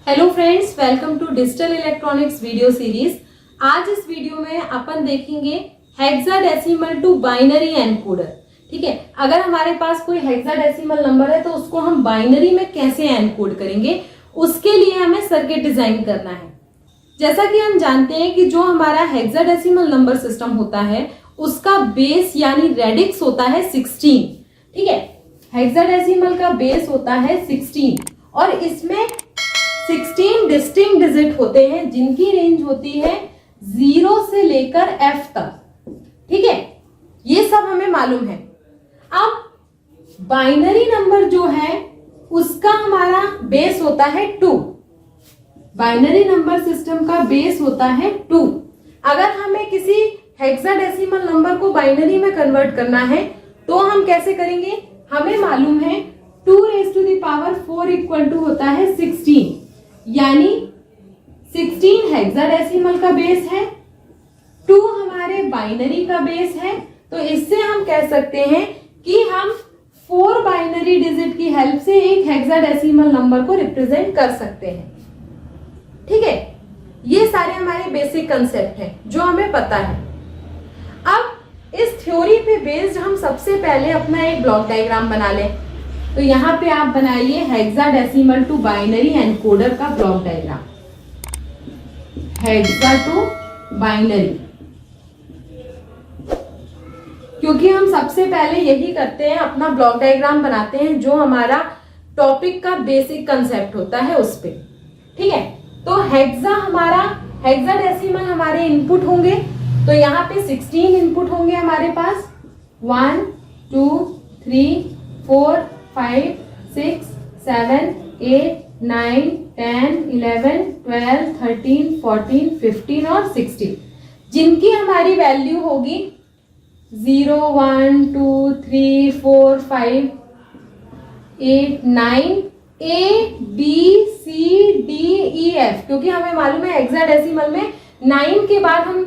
Hello friends, welcome to digital electronics video series. आज इस video में अपन देखेंगे हेक्साडेसिमल टू बाइनरी एनकोडर। ठीक है, अगर हमारे पास कोई हेक्साडेसिमल नंबर है तो उसको हम बाइनरी में कैसे एनकोड करेंगे, उसके लिए हमें सर्किट डिजाइन करना है। जैसा कि हम जानते हैं कि जो हमारा हेक्साडेसिमल नंबर सिस्टम होता है उसका बेस यानी रेडिक्स होता है 16। ठीक है, हेक्साडेसिमल का बेस होता है 16 और इसमें 16 डिस्टिंक्ट डिजिट होते हैं जिनकी रेंज होती है 0 से लेकर F तक। ठीक है, ये सब हमें मालूम है। अब बाइनरी नंबर जो है उसका हमारा बेस होता है 2। बाइनरी नंबर सिस्टम का बेस होता है 2। अगर हमें किसी हेक्साडेसिमल नंबर को बाइनरी में कन्वर्ट करना है तो हम कैसे करेंगे? हमें मालूम है 2 raised to the power 4 equal to होता है 16, यानी 16 हेक्साडेसिमल का बेस है, 2 हमारे बाइनरी का बेस है। तो इससे हम कह सकते हैं कि हम 4 बाइनरी डिजिट की हेल्प से एक हेक्साडेसिमल नंबर को रिप्रेजेंट कर सकते हैं। ठीक है, ये सारे हमारे बेसिक कंसेप्ट हैं जो हमें पता है। अब इस थ्योरी पे बेस्ड हम सबसे पहले अपना एक ब्लॉक डायग्राम बना लें। तो यहाँ पे आप बनाइए हेक्साडेसिमल टू बाइनरी एनकोडर का block diagram. Hexa to binary, क्योंकि हम सबसे पहले यही करते हैं, अपना ब्लॉक डायग्राम बनाते हैं जो हमारा टॉपिक का बेसिक कंसेप्ट होता है उस पे। ठीक है, तो हेक्साडेसिमल हमारे इनपुट होंगे। तो यहाँ पे 16 इनपुट होंगे हमारे पास, 1 2 3 4 5 6 7 8 9 10 11 12 13 14 15 और 16, जिनकी हमारी वैल्यू होगी 0 1 2 3 4 5 8 9 A B C D E F, क्योंकि हमें मालूम है हेक्साडेसिमल में 9 के बाद हम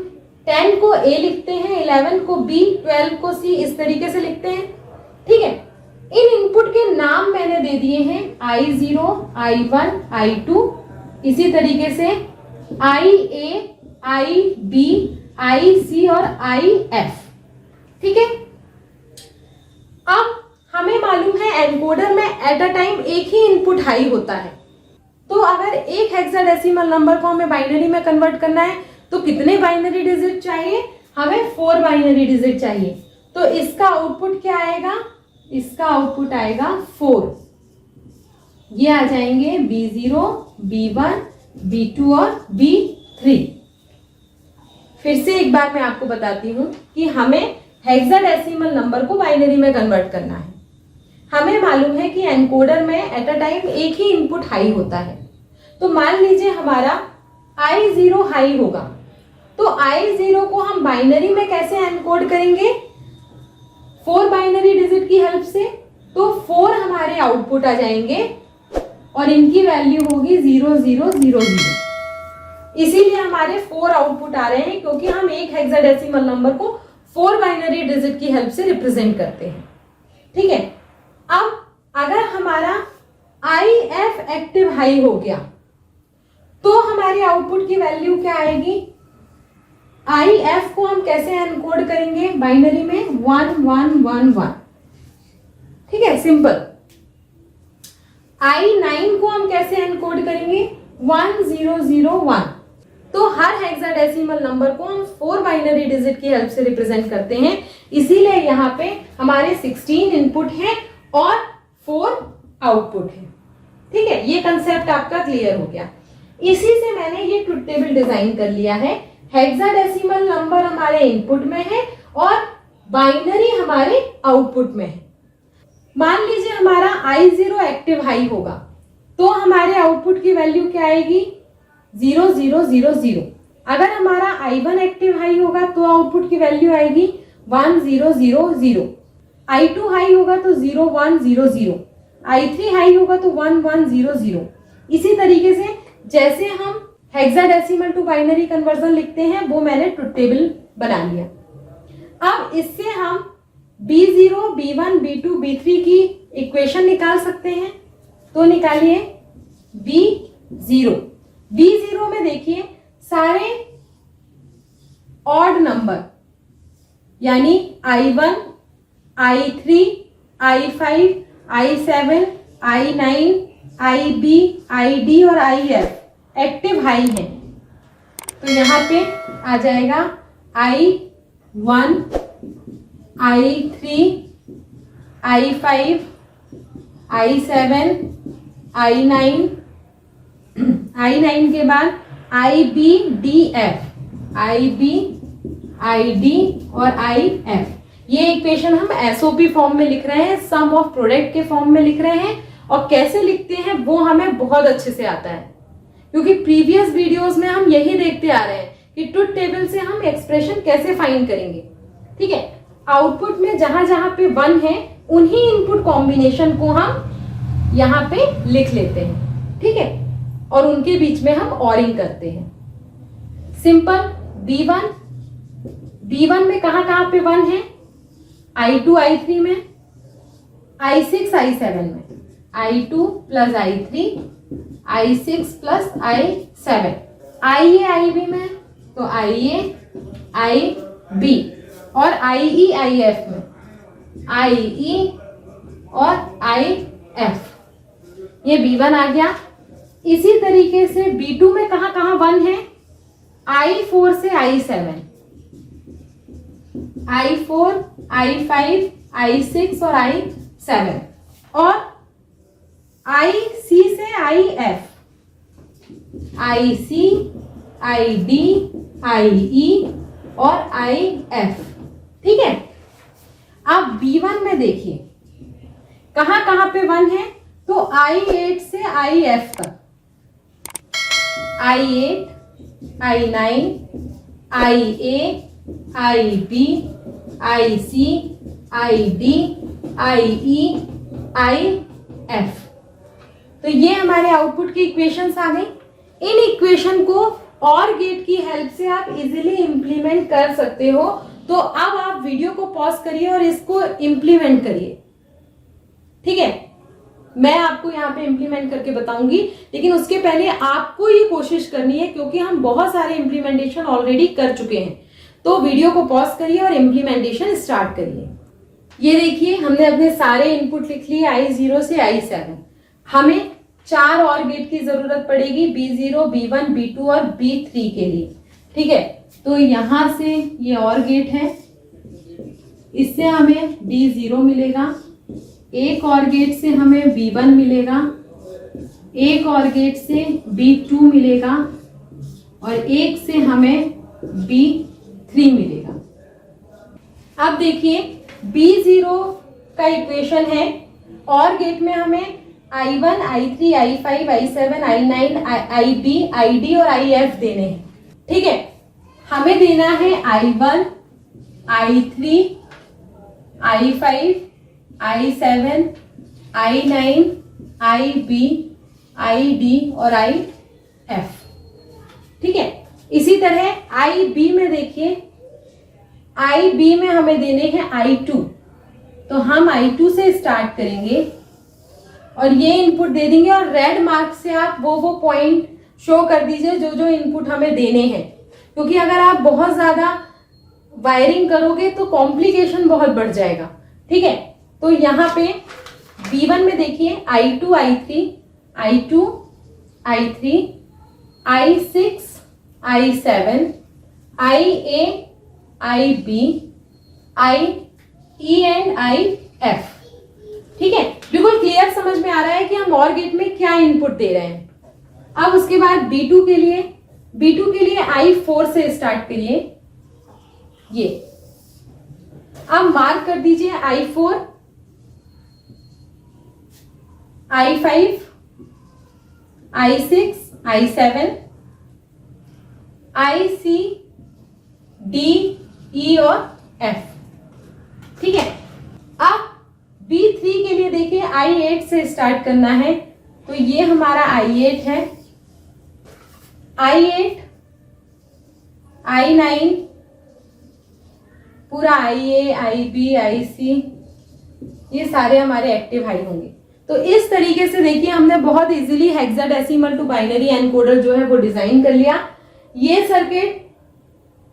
10 को A लिखते हैं, 11 को B, 12 को C, इस तरीके से लिखते हैं। ठीक है, इन इनपुट के नाम मैंने दे दिए हैं I0, I1, I2, इसी तरीके से IA, IB, IC और IF। ठीक है, अब हमें मालूम है एनकोडर में एट अ टाइम एक ही इनपुट हाई होता है। तो अगर एक हेक्साडेसिमल नंबर को हमें बाइनरी में कन्वर्ट करना है तो कितने बाइनरी डिजिट चाहिए? हमें 4 बाइनरी डिजिट चाहिए। तो इसका आउटपुट क्या आएगा? इसका आउटपुट आएगा 4। ये आ जाएंगे B0, B1, B2 और B3। फिर से एक बार मैं आपको बताती हूं कि हमें हेक्साडेसिमल नंबर को बाइनरी में कन्वर्ट करना है। हमें मालूम है कि एनकोडर में एट अ टाइम एक ही इनपुट हाई होता है। तो मान लीजिए हमारा I0 हाई होगा, तो I0 को हम बाइनरी में कैसे एनकोड करेंगे? 4 बाइनरी डिजिट की हेल्प से। तो 4 हमारे आउटपुट आ जाएंगे और इनकी वैल्यू होगी 0 0 0 0। इसीलिए हमारे 4 आउटपुट आ रहे हैं, क्योंकि हम एक हेक्साडेसिमल नंबर को 4 बाइनरी डिजिट की हेल्प से रिप्रेजेंट करते हैं। ठीक है, अब अगर हमारा IF एक्टिव हाई हो गया तो हमारे आउटपुट की वैल्यू क्या आएगी? IF को हम कैसे एनकोड करेंगे बाइनरी में? 1 1 1 1। ठीक है, सिंपल। I9 को हम कैसे एनकोड करेंगे? 1 0 0 1। तो हर हेक्साडेसिमल नंबर को हम 4 बाइनरी डिजिट की हेल्प से रिप्रेजेंट करते हैं। इसीलिए यहाँ पे हमारे 16 इनपुट हैं और 4 आउटपुट है। ठीक है, ये कंसेप्ट आपका क्लियर हो गया। इसी से मैंने ये ट्रुथ टेबल डिजाइन कर लिया है। हेक्साडेसिमल नंबर हमारे इनपुट में है और बाइनरी हमारे आउटपुट में है। मान लीजिए हमारा I0 एक्टिव हाई होगा तो हमारे आउटपुट की वैल्यू क्या आएगी? 0 0 0 0। अगर हमारा I1 एक्टिव हाई होगा तो आउटपुट की वैल्यू आएगी 1 0 0 0। I2 हाई होगा तो 0 1 0 0। I3 हाई होगा तो 1 1 0 0। इसी तरीके से जैसे हम हेक्साडेसिमल टू बाइनरी कन्वर्जन लिखते हैं वो मैंने ट्रुथ टेबल बना लिया। अब इससे हम B0, B1, B2, B3 की इक्वेशन निकाल सकते हैं। तो निकालिए, B 0। B0 में देखिए सारे ऑड नंबर, यानी I1, I3, I5, I7, I9, IB, ID और IF एक्टिव हाई है। तो यहाँ पे आ जाएगा I1, I3, I5, I7, I9, I9 के बाद IB, DF, IB, ID और IF। ये इक्वेशन हम एसओपी फॉर्म में लिख रहे हैं, सम ऑफ प्रोडक्ट के फॉर्म में लिख रहे हैं, और कैसे लिखते हैं वो हमें बहुत अच्छे से आता है, क्योंकि प्रीवियस वीडियोस में हम यही देखते आ रहे हैं कि ट्रुथ टेबल से हम एक्सप्रेशन कैसे फाइंड करेंगे। ठीक है, आउटपुट में जहां जहां पे 1 है उन्हीं इनपुट कॉम्बिनेशन को हम यहाँ पे लिख लेते हैं। ठीक है, और उनके बीच में हम ऑरिंग करते हैं। सिंपल B1 में कहां कहां पे 1 है? I2 I3 में, I6 I7 में, I2 plus I3, I6 plus I7, IA IB में तो IA IB और IE IF में IE और IF। ये B1 आ गया। इसी तरीके से B2 में कहां कहां 1 है? I4 से I7, I4, I5, I6 और I7 और IC से IF, IC, ID, IE और IF। ठीक है, अब B1 में देखिए कहां कहां पे 1 है? तो I8 से IF तक, I8, I9, IA, IB, IC, ID, IE, IF। तो ये हमारे आउटपुट की इक्वेशंस आ गई। इन इक्वेशन को और गेट की हेल्प से आप इजीली इंप्लीमेंट कर सकते हो। तो अब आप वीडियो को पॉज करिए और इसको इंप्लीमेंट करिए। ठीक है, मैं आपको यहाँ पे इंप्लीमेंट करके बताऊंगी, लेकिन उसके पहले आपको ये कोशिश करनी है, क्योंकि हम बहुत सारे इंप्लीमेंटेशन ऑलरेडी कर चुके हैं। तो वीडियो को पॉज करिए और इंप्लीमेंटेशन स्टार्ट करिए। ये देखिए, हमने अपने सारे इनपुट लिख लिए I0 से I7। हमें 4 और गेट की जरूरत पड़ेगी, B0, B1, B2 और B3 के लिए। ठीक है, तो यहां से ये और गेट है, इससे हमें B0 मिलेगा, एक और गेट से हमें B1 मिलेगा, एक और गेट से B2 मिलेगा और एक से हमें B3 मिलेगा। अब देखिए B0 का इक्वेशन है, और गेट में हमें I1, I3, I5, I7, I9, IB, ID और IF देने हैं। ठीक है, हमें देना है I1, I3, I5, I7, I9, IB, ID और IF। ठीक है, इसी तरह IB में देखिए, IB में हमें देने हैं I2, तो हम I2 से स्टार्ट करेंगे और ये इनपुट दे देंगे, और रेड मार्क से आप वो पॉइंट शो कर दीजिए जो जो इनपुट हमें देने हैं, क्योंकि अगर आप बहुत ज्यादा वायरिंग करोगे तो कॉम्प्लिकेशन बहुत बढ़ जाएगा। ठीक है, तो यहाँ पे B1 में देखिए I2 I3, I2 I3, I6 I7, IA IB, IE and IF। ठीक है, बिल्कुल क्लियर समझ में आ रहा है कि हम और गेट में क्या इनपुट दे रहे हैं। अब उसके बाद B2 के लिए I4 से स्टार्ट करिए। ये अब मार्क कर दीजिए I4, I5, I6, I7, IC, D, E और F। ठीक है, अब B3 के लिए देखिए I8 से स्टार्ट करना है, तो ये हमारा I8 है, I8, I9, पूरा IA, IB, IC, ये सारे हमारे एक्टिव हाई होंगे। तो तो इस तरीके से देखिए हमने बहुत easily hexadecimal to binary encoder जो है वो डिजाइन कर लिया। ये सर्किट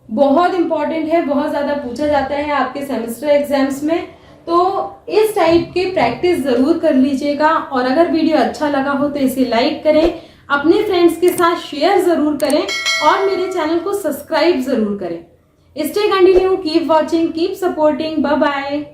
बहुत इंपॉर्टेंट है, बहुत ज्यादा पूछा जाता है आपके सेमेस्टर एग्जाम्स में, तो इस टाइप के प्रैक्टिस जरूर कर लीजिएगा। और अगर वीडियो अच्छा लगा हो तो इसे लाइक करें, अपने फ्रेंड्स के साथ शेयर जरूर करें और मेरे चैनल को सब्सक्राइब जरूर करें। Stay continue, keep watching, keep supporting, bye bye.